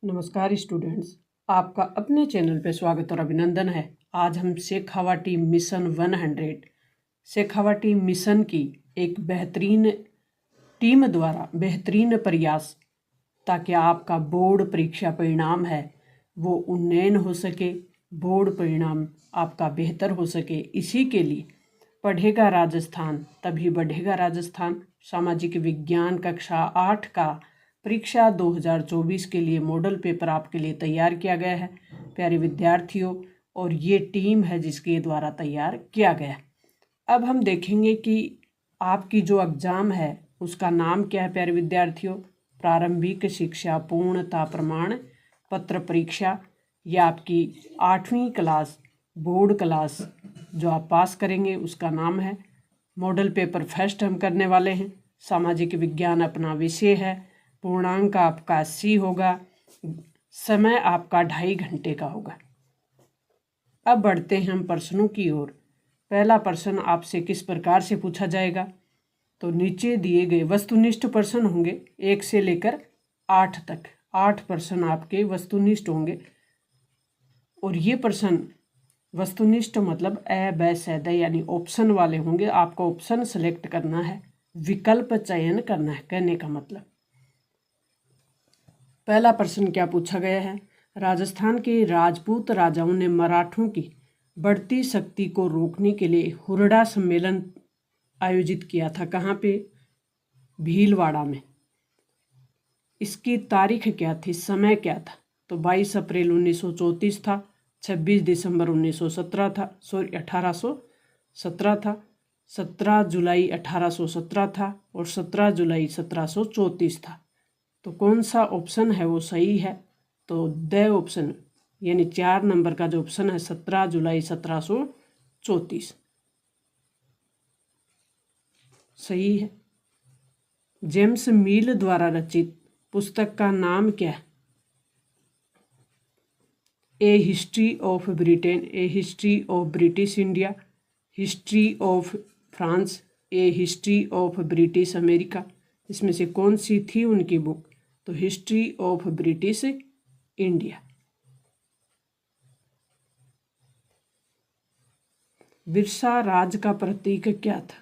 नमस्कार स्टूडेंट्स, आपका अपने चैनल पे स्वागत और अभिनंदन है। आज हम शेखावाटी मिशन 100 शेखावाटी मिशन की एक बेहतरीन टीम द्वारा बेहतरीन प्रयास ताकि आपका बोर्ड परीक्षा परिणाम है वो उन्नयन हो सके, बोर्ड परिणाम आपका बेहतर हो सके। इसी के लिए पढ़ेगा राजस्थान तभी बढ़ेगा राजस्थान सामाजिक विज्ञान कक्षा 8 का परीक्षा 2024 के लिए मॉडल पेपर आपके लिए तैयार किया गया है प्यारे विद्यार्थियों, और ये टीम है जिसके द्वारा तैयार किया गया है। अब हम देखेंगे कि आपकी जो एग्ज़ाम है उसका नाम क्या है प्यारे विद्यार्थियों। प्रारंभिक शिक्षा पूर्णता प्रमाण पत्र परीक्षा। यह आपकी 8वीं क्लास बोर्ड क्लास जो आप पास करेंगे उसका नाम है। मॉडल पेपर फर्स्ट हम करने वाले हैं। सामाजिक विज्ञान अपना विषय है। पूर्णांक आपका 80 होगा। समय आपका 2.5 घंटे का होगा। अब बढ़ते हैं हम प्रश्नों की ओर। पहला प्रश्न आपसे किस प्रकार से पूछा जाएगा, तो नीचे दिए गए वस्तुनिष्ठ प्रश्न होंगे 1 से लेकर 8 तक। 8 प्रश्न आपके वस्तुनिष्ठ होंगे और ये प्रश्न वस्तुनिष्ठ मतलब अ ब स द यानी ऑप्शन वाले होंगे। आपको ऑप्शन सेलेक्ट करना है, विकल्प चयन करना है, कहने का मतलब। पहला प्रश्न क्या पूछा गया है। राजस्थान के राजपूत राजाओं ने मराठों की बढ़ती शक्ति को रोकने के लिए हुरडा सम्मेलन आयोजित किया था। कहाँ पे? भीलवाड़ा में। इसकी तारीख क्या थी, समय क्या था? तो 22 अप्रैल 1934 था, 26 दिसंबर 1917 था, 1817 था, 17 जुलाई 1817 था और 17 जुलाई 1734 था। तो कौन सा ऑप्शन है वो सही है? तो द ऑप्शन यानी 4 नंबर का जो ऑप्शन है 17 जुलाई 1734 सही है। जेम्स मील द्वारा रचित पुस्तक का नाम क्या है? A history of Britain, a history of British India, history of France, a history of British America. इसमें से कौन सी थी उनकी बुक? तो history of British India. Birsa Raj का प्रतीक क्या था?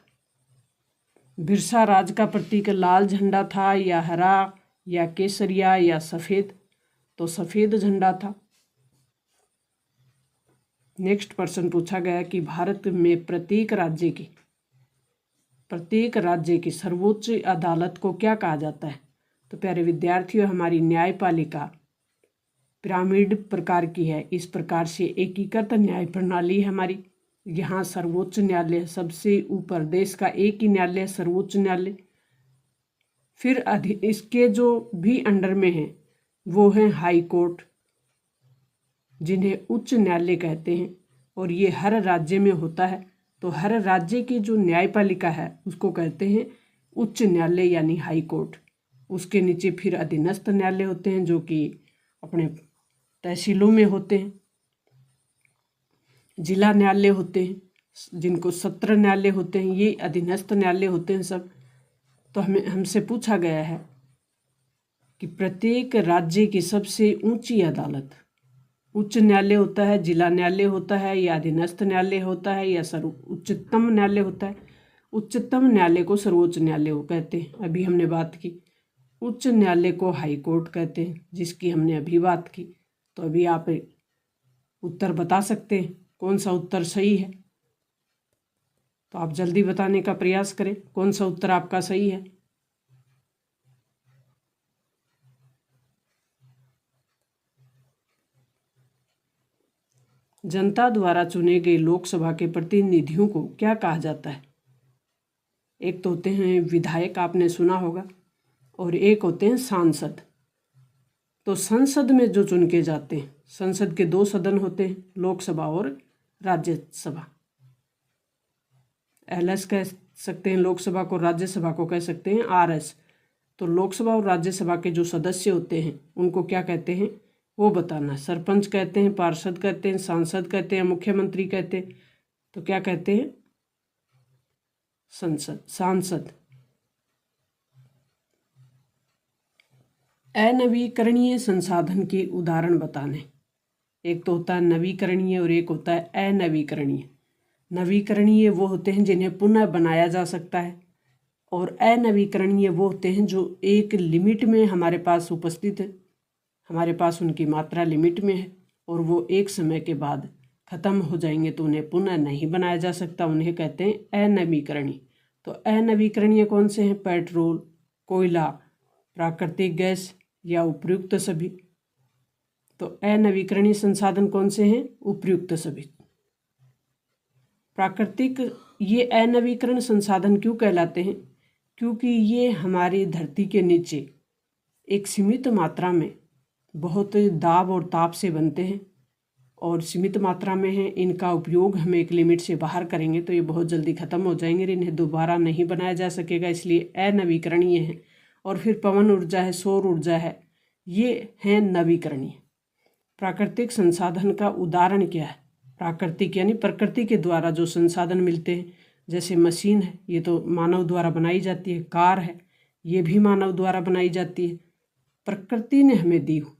बिरसा राज का प्रतीक लाल झंडा था या हरा या केसरिया या सफ़ेद? तो सफ़ेद झंडा था। नेक्स्ट प्रश्न पूछा गया कि भारत में प्रत्येक राज्य की सर्वोच्च अदालत को क्या कहा जाता है? तो प्यारे विद्यार्थियों, हमारी न्यायपालिका पिरामिड प्रकार की है। इस प्रकार से एकीकृत न्याय प्रणाली है हमारी। यहाँ सर्वोच्च न्यायालय सबसे ऊपर, देश का एक ही न्यायालय सर्वोच्च न्यायालय। फिर इसके जो भी अंडर में हैं वो हैं हाई कोर्ट, जिन्हें उच्च न्यायालय कहते हैं, और ये हर राज्य में होता है। तो हर राज्य की जो न्यायपालिका है उसको कहते हैं उच्च न्यायालय यानी हाई कोर्ट। उसके नीचे फिर अधीनस्थ न्यायालय होते हैं जो कि अपने तहसीलों में होते हैं। जिला न्यायालय होते हैं जिनको सत्र न्यायालय होते हैं, ये अधीनस्थ न्यायालय होते हैं सब। तो हमसे पूछा गया है कि प्रत्येक राज्य की सबसे ऊंची अदालत उच्च न्यायालय होता है, जिला न्यायालय होता है, या अधीनस्थ न्यायालय होता है, या उच्चतम न्यायालय होता है। उच्चतम न्यायालय को सर्वोच्च न्यायालय को कहते हैं, अभी हमने बात की। उच्च न्यायालय को हाई कोर्ट कहते हैं, जिसकी हमने अभी बात की। तो अभी आप उत्तर बता सकते हैं कौन सा उत्तर सही है। तो आप जल्दी बताने का प्रयास करें कौन सा उत्तर आपका सही है। जनता द्वारा चुने गए लोकसभा के प्रतिनिधियों को क्या कहा जाता है? एक तो होते हैं विधायक, आपने सुना होगा, और एक होते हैं सांसद। तो संसद में जो चुन के जाते हैं, संसद के 2 सदन होते हैं, लोकसभा और राज्यसभा। LS कह सकते हैं लोकसभा को, राज्यसभा को कह सकते हैं RS। तो लोकसभा और राज्यसभा के जो सदस्य होते हैं उनको क्या कहते हैं वो बताना। सरपंच कहते हैं, पार्षद कहते हैं, सांसद कहते हैं, मुख्यमंत्री कहते हैं। तो क्या कहते हैं? सांसद। अनवीकरणीय संसाधन के उदाहरण बताने। एक तो होता है नवीकरणीय और एक होता है अनवीकरणीय। नवीकरणीय वो होते हैं जिन्हें पुनः बनाया जा सकता है, और अनवीकरणीय वो होते हैं जो एक लिमिट में हमारे पास उपस्थित है, हमारे पास उनकी मात्रा लिमिट में है और वो एक समय के बाद खत्म हो जाएंगे तो उन्हें पुनः नहीं बनाया जा सकता, उन्हें कहते हैं अनवीकरणीय। तो अनवीकरणीय कौन से हैं? पेट्रोल, कोयला, प्राकृतिक गैस या उपर्युक्त सभी। तो अनवीकरणीय संसाधन कौन से हैं? उपर्युक्त सभी। प्राकृतिक ये अनवीकरण संसाधन क्यों कहलाते हैं? क्योंकि ये हमारी धरती के नीचे एक सीमित मात्रा में बहुत दाब और ताप से बनते हैं और सीमित मात्रा में हैं। इनका उपयोग हम एक लिमिट से बाहर करेंगे तो ये बहुत जल्दी ख़त्म हो जाएंगे, इन्हें दोबारा नहीं बनाया जा सकेगा, इसलिए अनवीकरणीय हैं। और फिर पवन ऊर्जा है, सौर ऊर्जा है, ये हैं नवीकरणीय। प्राकृतिक संसाधन का उदाहरण क्या है? प्राकृतिक यानी प्रकृति के द्वारा जो संसाधन मिलते हैं, जैसे मशीन है, ये तो मानव द्वारा बनाई जाती है। कार है, ये भी मानव द्वारा बनाई जाती है, प्रकृति ने हमें दी हो।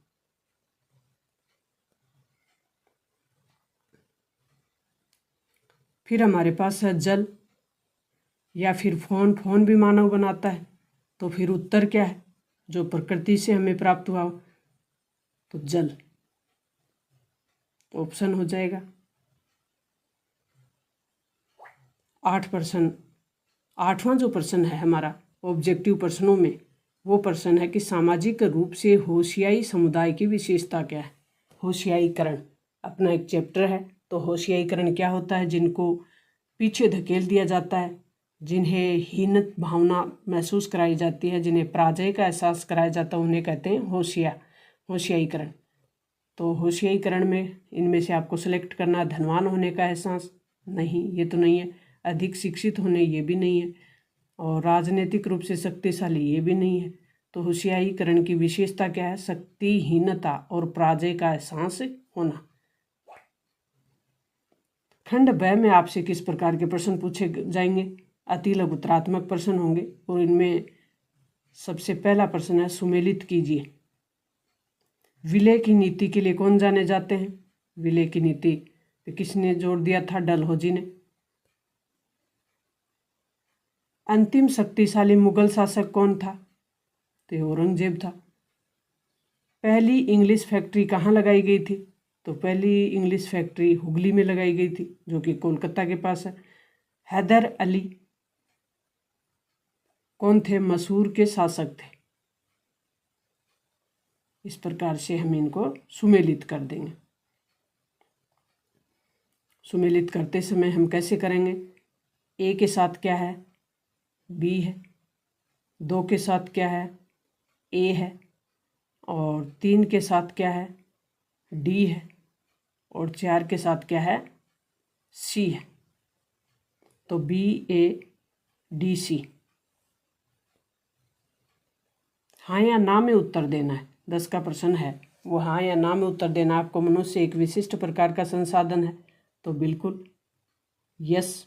फिर हमारे पास है जल, या फिर फोन भी मानव बनाता है। तो फिर उत्तर क्या है जो प्रकृति से हमें प्राप्त हुआ हो? तो जल ऑप्शन हो जाएगा। 8%, 8वां जो प्रश्न है हमारा ऑब्जेक्टिव प्रश्नों में, वो प्रश्न है कि सामाजिक रूप से होशियारी समुदाय की विशेषता क्या है? होशियारीकरण अपना एक चैप्टर है। तो होशियारीकरण क्या होता है? जिनको पीछे धकेल दिया जाता है, जिन्हें हीन भावना महसूस कराई जाती है, जिन्हें पराजय का एहसास कराया जाता है, उन्हें कहते हैं होशियारीकरण। तो होशियारीकरण में इनमें से आपको सेलेक्ट करना, धनवान होने का एहसास, नहीं ये तो नहीं है। अधिक शिक्षित होने, ये भी नहीं है। और राजनीतिक रूप से शक्तिशाली, ये भी नहीं है। तो होशियारीकरण की विशेषता क्या है? शक्तिहीनता और पराजय का एहसास होना। खंड ब में आपसे किस प्रकार के प्रश्न पूछे जाएंगे? अति लघुतरात्मक प्रश्न होंगे और इनमें सबसे पहला प्रश्न है सुमेलित कीजिए। विलय की नीति के लिए कौन जाने जाते हैं? विलय की नीति पे किसने जोर दिया था? डलहौजी ने। अंतिम शक्तिशाली मुगल शासक कौन था? तो औरंगजेब था। पहली इंग्लिश फैक्ट्री कहाँ लगाई गई थी? तो पहली इंग्लिश फैक्ट्री हुगली में लगाई गई थी, जो कि कोलकाता के पास है। हैदर अली कौन थे? मसूर के शासक थे। इस प्रकार से हम इनको सुमेलित कर देंगे। सुमेलित करते समय हम कैसे करेंगे? ए के साथ क्या है? बी है। 2 के साथ क्या है? ए है। और 3 के साथ क्या है? डी है। और 4 के साथ क्या है? सी है। तो बी ए डी सी। हाँ या ना में उत्तर देना है। 10 का प्रश्न है वो हाँ या ना में उत्तर देना। आपको मनुष्य एक विशिष्ट प्रकार का संसाधन है, तो बिल्कुल यस।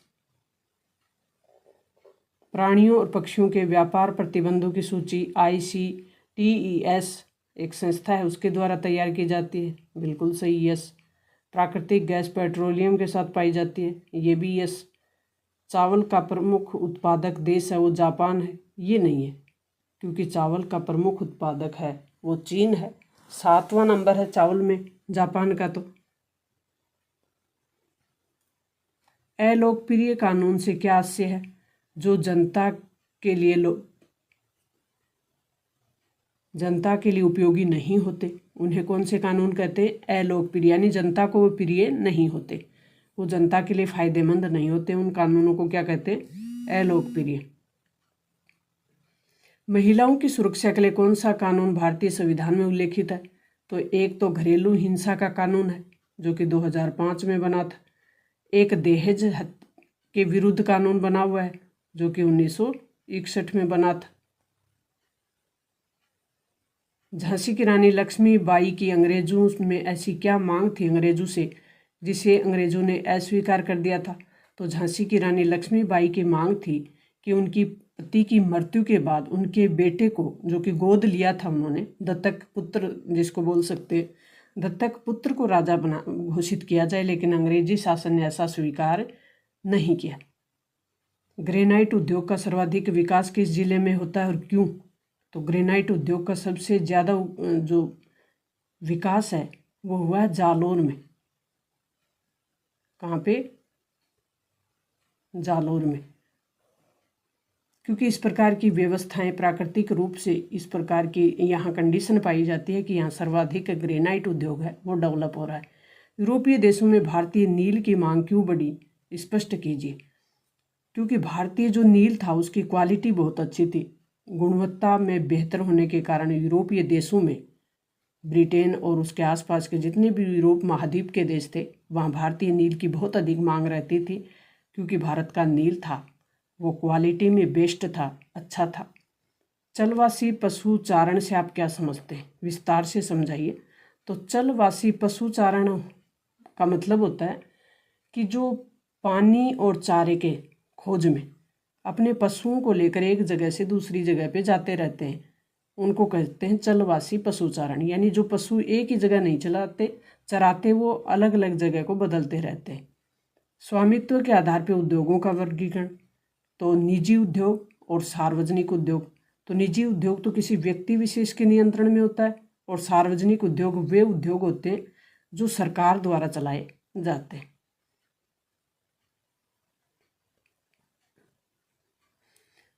प्राणियों और पक्षियों के व्यापार प्रतिबंधों की सूची ICTES एक संस्था है, उसके द्वारा तैयार की जाती है, बिल्कुल सही यस। प्राकृतिक गैस पेट्रोलियम के साथ पाई जाती है, ये भी यस। चावल का प्रमुख उत्पादक देश है वो जापान है, ये नहीं है, क्योंकि चावल का प्रमुख उत्पादक है वो चीन है। 7वां नंबर है चावल में जापान का। तो अलोकप्रिय कानून से क्या आशय है? जो जनता के लिए उपयोगी नहीं होते, उन्हें कौन से कानून कहते हैं? अलोकप्रिय, यानी जनता को वो प्रिय नहीं होते, वो जनता के लिए फायदेमंद नहीं होते, उन कानूनों को क्या कहते हैं? अलोकप्रिय। महिलाओं की सुरक्षा के लिए कौन सा कानून भारतीय संविधान में उल्लेखित है? तो एक तो घरेलू हिंसा का कानून है, जो कि 2005 में बना था। एक दहेज के विरुद्ध कानून बना हुआ है, जो कि 1961 में बना था। झांसी की रानी लक्ष्मीबाई की अंग्रेजों में ऐसी क्या मांग थी अंग्रेजों से, जिसे अंग्रेजों ने अस्वीकार कर दिया था? तो झांसी की रानी लक्ष्मीबाई की मांग थी कि उनकी पति की मृत्यु के बाद उनके बेटे को, जो कि गोद लिया था उन्होंने, दत्तक पुत्र जिसको बोल सकते, दत्तक पुत्र को राजा बना घोषित किया जाए, लेकिन अंग्रेजी शासन ने ऐसा स्वीकार नहीं किया। ग्रेनाइट उद्योग का सर्वाधिक विकास किस जिले में होता है और क्यों? तो ग्रेनाइट उद्योग का सबसे ज़्यादा जो विकास है वो हुआ है जालौर में। कहाँ पे? जालौर में। क्योंकि इस प्रकार की व्यवस्थाएं प्राकृतिक रूप से इस प्रकार की यहाँ कंडीशन पाई जाती है कि यहाँ सर्वाधिक ग्रेनाइट उद्योग है वो डेवलप हो रहा है। यूरोपीय देशों में भारतीय नील की मांग क्यों बढ़ी, स्पष्ट कीजिए। क्योंकि भारतीय जो नील था उसकी क्वालिटी बहुत अच्छी थी, गुणवत्ता में बेहतर होने के कारण यूरोपीय देशों में, ब्रिटेन और उसके आसपास के जितने भी यूरोप महाद्वीप के देश थे वहाँ भारतीय नील की बहुत अधिक मांग रहती थी, क्योंकि भारत का नील था वो क्वालिटी में बेस्ट था, अच्छा था। चलवासी पशु चारण से आप क्या समझते हैं, विस्तार से समझाइए। तो चलवासी पशु चारण का मतलब होता है कि जो पानी और चारे के खोज में अपने पशुओं को लेकर एक जगह से दूसरी जगह पे जाते रहते हैं, उनको कहते हैं चलवासी पशु चारण। यानी जो पशु एक ही जगह नहीं चराते, वो अलग अलग जगह को बदलते रहते हैं। स्वामित्व के आधार पर उद्योगों का वर्गीकरण, तो निजी उद्योग और सार्वजनिक उद्योग। तो निजी उद्योग तो किसी व्यक्ति विशेष के नियंत्रण में होता है, और सार्वजनिक उद्योग वे उद्योग होते हैं जो सरकार द्वारा चलाए जाते हैं।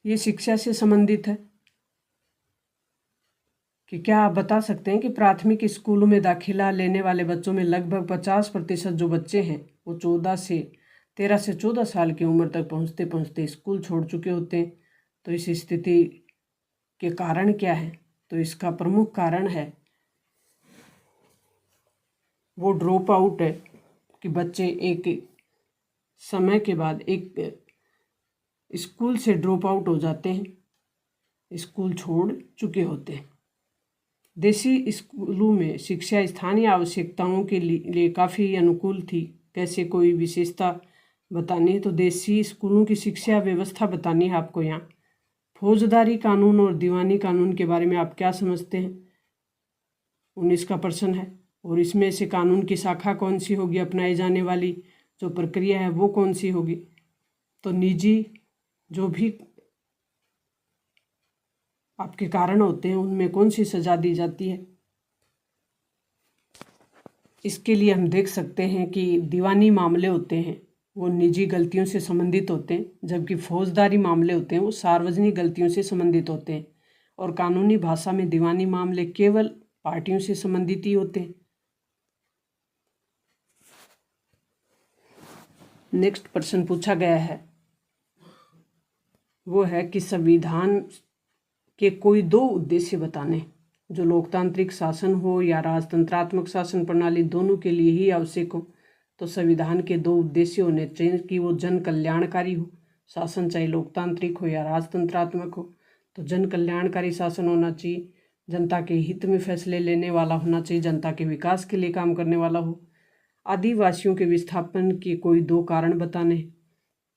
ये शिक्षा से संबंधित है कि क्या आप बता सकते हैं कि प्राथमिक स्कूलों में दाखिला लेने वाले बच्चों में लगभग 50% जो बच्चे हैं वो 13 से 14 साल की उम्र तक पहुँचते पहुँचते स्कूल छोड़ चुके होते हैं। तो इस स्थिति के कारण क्या है? तो इसका प्रमुख कारण है वो ड्रॉप आउट है, कि बच्चे एक समय के बाद एक स्कूल से ड्रॉप आउट हो जाते हैं, स्कूल छोड़ चुके होते हैं। देसी स्कूलों में शिक्षा स्थानीय आवश्यकताओं के लिए काफ़ी अनुकूल थी। कैसे, कोई विशेषता बतानी है? तो देसी स्कूलों की शिक्षा व्यवस्था बतानी है आपको यहाँ। फौजदारी कानून और दीवानी कानून के बारे में आप क्या समझते हैं? 19 का प्रश्न है। और इसमें से कानून की शाखा कौन सी होगी, अपनाई जाने वाली जो प्रक्रिया है वो कौन सी होगी? तो निजी जो भी आपके कारण होते हैं उनमें कौन सी सजा दी जाती है? इसके लिए हम देख सकते हैं कि दीवानी मामले होते हैं वो निजी गलतियों से संबंधित होते हैं, जबकि फौजदारी मामले होते हैं वो सार्वजनिक गलतियों से संबंधित होते हैं। और कानूनी भाषा में दीवानी मामले केवल पार्टियों से संबंधित ही होते हैं। नेक्स्ट प्रश्न पूछा गया है वो है कि संविधान के कोई 2 उद्देश्य बताने जो लोकतांत्रिक शासन हो या राजतंत्रात्मक शासन प्रणाली, दोनों के लिए ही आवश्यक हो। तो संविधान के 2 उद्देश्य होने चाहिए कि वो जन कल्याणकारी हो, शासन चाहे लोकतांत्रिक हो या राजतंत्रात्मक हो। तो जन कल्याणकारी शासन होना चाहिए, जनता के हित में फैसले लेने वाला होना चाहिए, जनता के विकास के लिए काम करने वाला हो। आदिवासियों के विस्थापन के कोई 2 कारण बताने।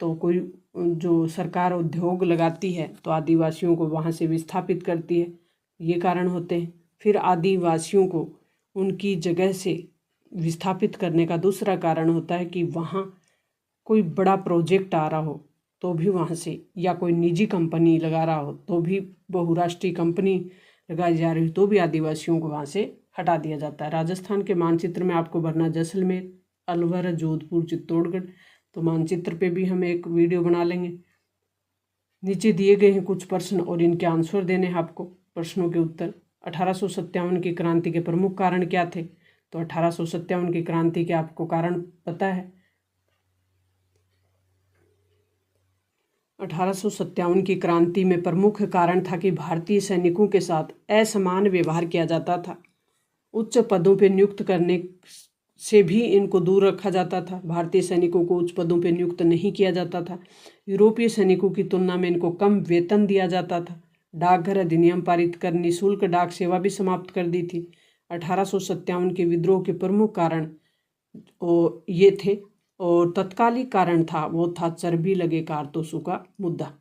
तो कोई जो सरकार उद्योग लगाती है तो आदिवासियों को वहाँ से विस्थापित करती है, ये कारण होते हैं। फिर आदिवासियों को उनकी जगह से विस्थापित करने का दूसरा कारण होता है कि वहाँ कोई बड़ा प्रोजेक्ट आ रहा हो तो भी वहाँ से, या कोई निजी कंपनी लगा रहा हो तो भी, बहुराष्ट्रीय कंपनी लगाई जा रही हो तो भी आदिवासियों को वहाँ से हटा दिया जाता है। राजस्थान के मानचित्र में आपको भरना जैसलमेर, अलवर, जोधपुर, चित्तौड़गढ़। तो मानचित्र पे भी हम एक वीडियो बना लेंगे। नीचे दिए गए हैं कुछ प्रश्न और इनके आंसर देने हैं आपको, प्रश्नों के उत्तर। 1857 की क्रांति के प्रमुख कारण क्या थे? तो 1857 की क्रांति के आपको कारण पता है? 1857 की क्रांति में प्रमुख कारण था कि भारतीय सैनिकों के साथ असमान व्यवहार किया जाता था। उच्च पदों पर नियुक्त करने से भी इनको दूर रखा जाता था। भारतीय सैनिकों को उच्च पदों पर नियुक्त नहीं किया जाता था। यूरोपीय सैनिकों की तुलना में इनको कम वेतन दिया जाता था। डाकघर अधिनियम पारित कर निःशुल्क डाक सेवा भी समाप्त कर दी थी। 1857 के विद्रोह के प्रमुख कारण ये थे, और तत्कालिक कारण था वो था चर्बी लगे कारतूसों का मुद्दा।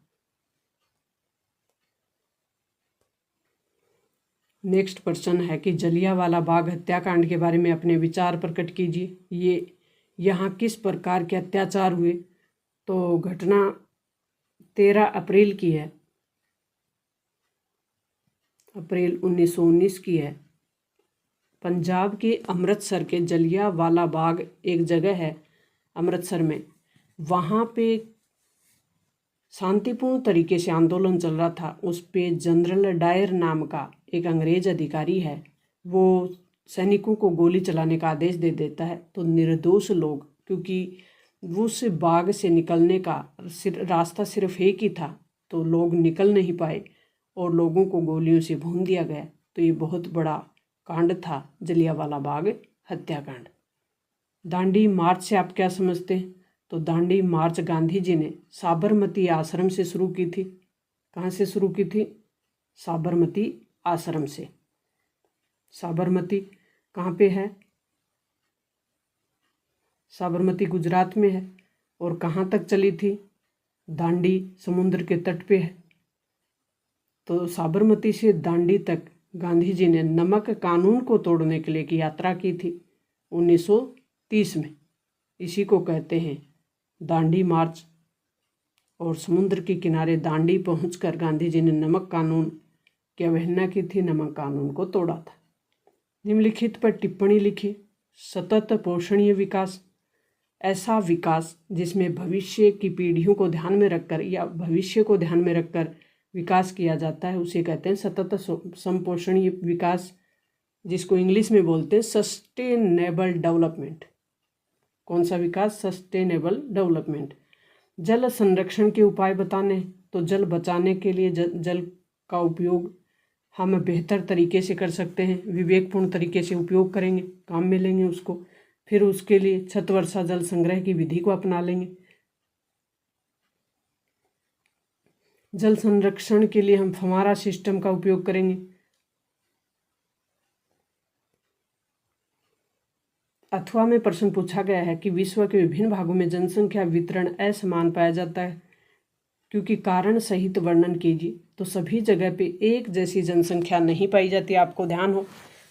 नेक्स्ट प्रश्न है कि जलियांवाला बाग हत्याकांड के बारे में अपने विचार प्रकट कीजिए। यहाँ किस प्रकार के अत्याचार हुए? तो घटना 13 अप्रैल की है, अप्रैल 1919 की है। पंजाब के अमृतसर के जलियांवाला बाग एक जगह है अमृतसर में, वहाँ पे शांतिपूर्ण तरीके से आंदोलन चल रहा था। उस पे जनरल डायर नाम का एक अंग्रेज अधिकारी है, वो सैनिकों को गोली चलाने का आदेश दे देता है। तो निर्दोष लोग, क्योंकि उस बाग से निकलने का रास्ता सिर्फ एक ही था, तो लोग निकल नहीं पाए और लोगों को गोलियों से भून दिया गया। तो ये बहुत बड़ा कांड था जलियांवाला बाग हत्याकांड। दांडी मार्च से आप क्या समझते हैं? तो दांडी मार्च गांधी जी ने साबरमती आश्रम से शुरू की थी। कहाँ से शुरू की थी? साबरमती आश्रम से। साबरमती कहाँ पे है? साबरमती गुजरात में है। और कहाँ तक चली थी? दांडी समुद्र के तट पे है। तो साबरमती से दांडी तक गांधी जी ने नमक कानून को तोड़ने के लिए की यात्रा की थी 1930 में। इसी को कहते हैं दांडी मार्च। और समुद्र के किनारे दांडी पहुंचकर गांधी जी ने नमक कानून की अवहेलना की थी, नमक कानून को तोड़ा था। निम्नलिखित पर टिप्पणी लिखिए। सतत पोषणीय विकास, ऐसा विकास जिसमें भविष्य की पीढ़ियों को ध्यान में रखकर या भविष्य को ध्यान में रखकर विकास किया जाता है, उसे कहते हैं सतत संपोषणीय विकास, जिसको इंग्लिश में बोलते हैं सस्टेनेबल डेवलपमेंट। कौन सा विकास? Sustainable development. जल संरक्षण के उपाय बताने, तो जल बचाने के लिए जल का उपयोग हम बेहतर तरीके से कर सकते हैं, विवेकपूर्ण तरीके से उपयोग करेंगे, काम में लेंगे उसको। फिर उसके लिए छतवर्षा जल संग्रह की विधि को अपना लेंगे। जल संरक्षण के लिए हम फव्वारा सिस्टम का उपयोग करेंगे। अथवा में प्रश्न पूछा गया है कि विश्व के विभिन्न भागों में जनसंख्या वितरण असमान पाया जाता है, क्योंकि कारण सहित वर्णन कीजिए। तो सभी जगह पे एक जैसी जनसंख्या नहीं पाई जाती, आपको ध्यान हो,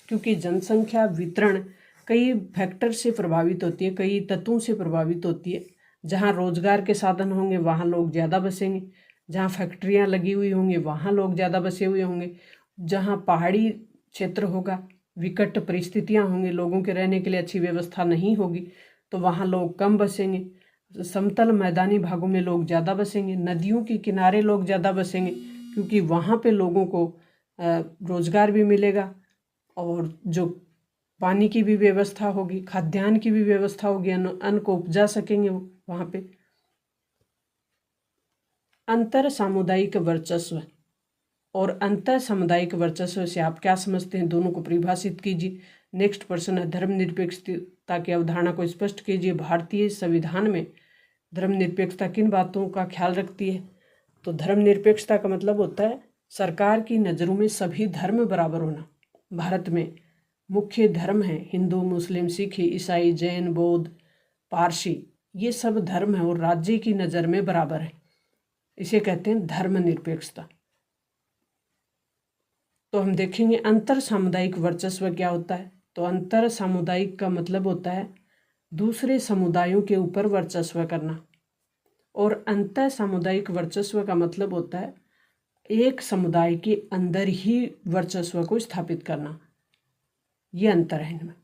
क्योंकि जनसंख्या वितरण कई फैक्टर से प्रभावित होती है, कई तत्वों से प्रभावित होती है। जहाँ रोजगार के साधन होंगे वहाँ लोग ज़्यादा बसेंगे, जहाँ फैक्ट्रियाँ लगी हुई होंगी वहाँ लोग ज़्यादा बसे हुए होंगे, जहाँ पहाड़ी क्षेत्र होगा, विकट परिस्थितियाँ होंगी, लोगों के रहने के लिए अच्छी व्यवस्था नहीं होगी, तो वहाँ लोग कम बसेंगे। समतल मैदानी भागों में लोग ज़्यादा बसेंगे, नदियों के किनारे लोग ज़्यादा बसेंगे, क्योंकि वहाँ पे लोगों को रोजगार भी मिलेगा और जो पानी की भी व्यवस्था होगी, खाद्यान्न की भी व्यवस्था होगी, अन्न को उपजा सकेंगे वो वहाँ पे। अंतर सामुदायिक वर्चस्व और अंतर सामुदायिक वर्चस्व से आप क्या समझते हैं? दोनों को परिभाषित कीजिए। नेक्स्ट प्रश्न है धर्मनिरपेक्षता की अवधारणा को स्पष्ट कीजिए। भारतीय संविधान में धर्मनिरपेक्षता किन बातों का ख्याल रखती है? तो धर्मनिरपेक्षता का मतलब होता है सरकार की नज़रों में सभी धर्म बराबर होना। भारत में मुख्य धर्म है हिंदू, मुस्लिम, सिख, ईसाई, जैन, बौद्ध, पारसी, ये सब धर्म है और राज्य की नज़र में बराबर है। इसे कहते हैं धर्मनिरपेक्षता। तो हम देखेंगे अंतर सामुदायिक वर्चस्व क्या होता है। तो अंतर सामुदायिक का मतलब होता है दूसरे समुदायों के ऊपर वर्चस्व करना, और अंतर सामुदायिक वर्चस्व का मतलब होता है एक समुदाय के अंदर ही वर्चस्व को स्थापित करना। ये अंतर है इनमें।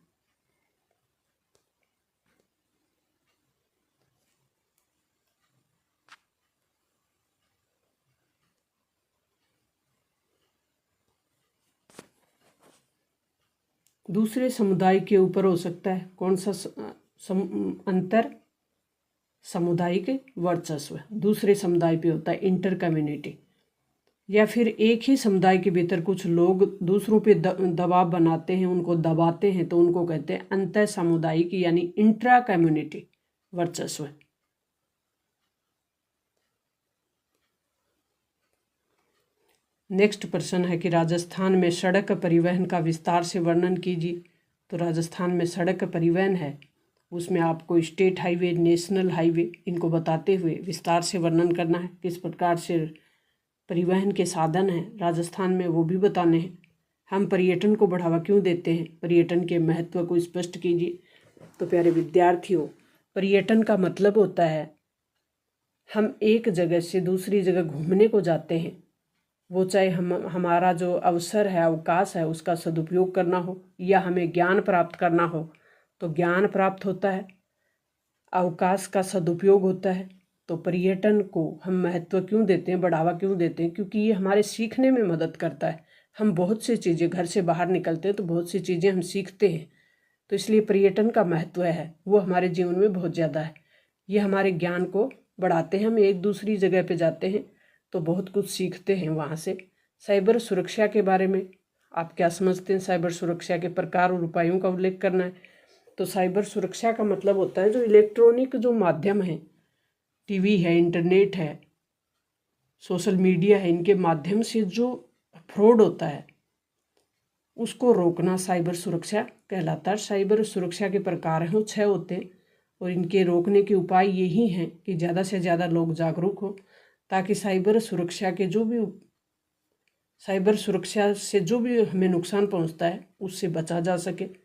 दूसरे समुदाय के ऊपर हो सकता है कौन सा अंतर सामुदायिक वर्चस्व, दूसरे समुदाय पे होता है इंटर कम्युनिटी, या फिर एक ही समुदाय के भीतर कुछ लोग दूसरों पे दबाव बनाते हैं, उनको दबाते हैं, तो उनको कहते हैं अंतर सामुदायिक यानी इंट्रा कम्युनिटी वर्चस्व। नेक्स्ट प्रश्न है कि राजस्थान में सड़क परिवहन का विस्तार से वर्णन कीजिए। तो राजस्थान में सड़क परिवहन है, उसमें आपको स्टेट हाईवे, नेशनल हाईवे, इनको बताते हुए विस्तार से वर्णन करना है। किस प्रकार से परिवहन के साधन हैं राजस्थान में वो भी बताने हैं। हम पर्यटन को बढ़ावा क्यों देते हैं? पर्यटन के महत्व को स्पष्ट कीजिए। तो प्यारे विद्यार्थियों, पर्यटन का मतलब होता है हम एक जगह से दूसरी जगह घूमने को जाते हैं, वो चाहे हमारा जो अवसर है, अवकाश है, उसका सदुपयोग करना हो या हमें ज्ञान प्राप्त करना हो तो ज्ञान प्राप्त होता है, अवकाश का सदुपयोग होता है। तो पर्यटन को हम महत्व क्यों देते हैं, बढ़ावा क्यों देते हैं? क्योंकि ये हमारे सीखने में मदद करता है। हम बहुत सी चीज़ें, घर से बाहर निकलते हैं तो बहुत सी चीज़ें हम सीखते हैं, तो इसलिए पर्यटन का महत्व है वो हमारे जीवन में बहुत ज़्यादा है। ये हमारे ज्ञान को बढ़ाते हैं। हम एक दूसरी जगह पे जाते हैं तो बहुत कुछ सीखते हैं वहाँ से। साइबर सुरक्षा के बारे में आप क्या समझते हैं? साइबर सुरक्षा के प्रकार और उपायों का उल्लेख करना है। तो साइबर सुरक्षा का मतलब होता है जो इलेक्ट्रॉनिक जो माध्यम है, टीवी है, इंटरनेट है, सोशल मीडिया है, इनके माध्यम से जो फ्रॉड होता है उसको रोकना साइबर सुरक्षा कहलाता है। साइबर सुरक्षा के प्रकार हैं, 6 होते हैं और इनके रोकने के उपाय यही हैं कि ज़्यादा से ज़्यादा लोग जागरूक हो ताकि साइबर सुरक्षा से जो भी हमें नुकसान पहुंचता है उससे बचा जा सके।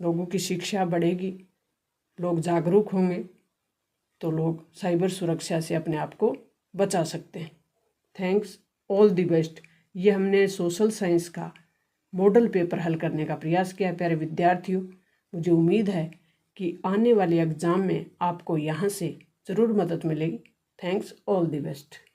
लोगों की शिक्षा बढ़ेगी, लोग जागरूक होंगे तो लोग साइबर सुरक्षा से अपने आप को बचा सकते हैं। Thanks, all the best. ये हमने सोशल साइंस का मॉडल पेपर हल करने का प्रयास किया। प्यारे विद्यार्थियों, मुझे उम्मीद है कि आने वाले एग्ज़ाम में आपको यहाँ से ज़रूर मदद मिलेगी। Thanks, all the best.